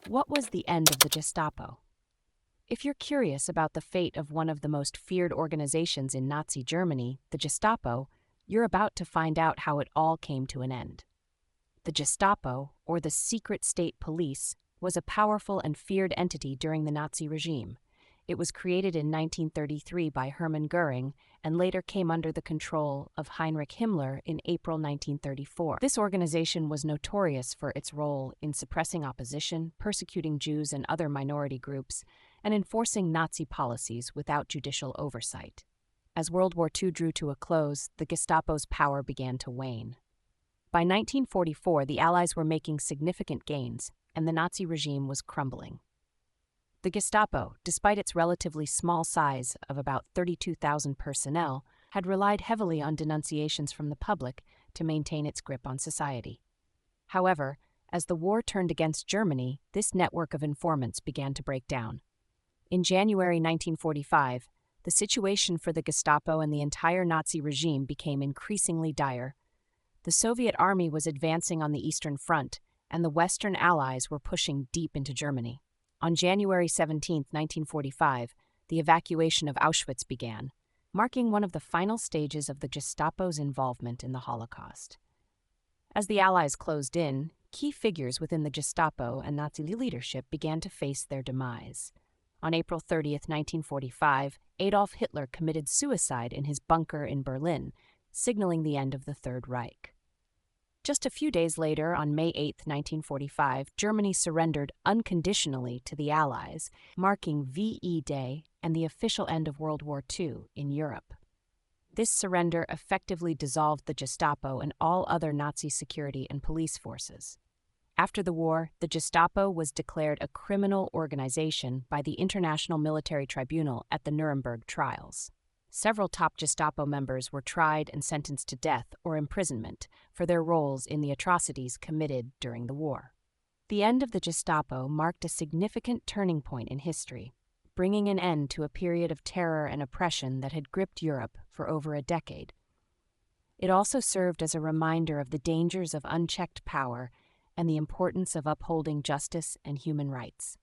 What was the end of the Gestapo? If you're curious about the fate of one of the most feared organizations in Nazi Germany, the Gestapo, you're about to find out how it all came to an end. The Gestapo, or the secret state police, was a powerful and feared entity during the Nazi regime. It was created in 1933 by Hermann Göring and later came under the control of Heinrich Himmler in April 1934. This organization was notorious for its role in suppressing opposition, persecuting Jews and other minority groups, and enforcing Nazi policies without judicial oversight. As World War II drew to a close, the Gestapo's power began to wane. By 1944, the Allies were making significant gains, and the Nazi regime was crumbling. The Gestapo, despite its relatively small size of about 32,000 personnel, had relied heavily on denunciations from the public to maintain its grip on society. However, as the war turned against Germany, this network of informants began to break down. In January 1945, the situation for the Gestapo and the entire Nazi regime became increasingly dire. The Soviet army was advancing on the Eastern Front, and the Western Allies were pushing deep into Germany. On January 17, 1945, the evacuation of Auschwitz began, marking one of the final stages of the Gestapo's involvement in the Holocaust. As the Allies closed in, key figures within the Gestapo and Nazi leadership began to face their demise. On April 30, 1945, Adolf Hitler committed suicide in his bunker in Berlin, signaling the end of the Third Reich. Just a few days later, on May 8, 1945, Germany surrendered unconditionally to the Allies, marking VE Day and the official end of World War II in Europe. This surrender effectively dissolved the Gestapo and all other Nazi security and police forces. After the war, the Gestapo was declared a criminal organization by the International Military Tribunal at the Nuremberg trials. Several top Gestapo members were tried and sentenced to death or imprisonment for their roles in the atrocities committed during the war. The end of the Gestapo marked a significant turning point in history, bringing an end to a period of terror and oppression that had gripped Europe for over a decade. It also served as a reminder of the dangers of unchecked power and the importance of upholding justice and human rights.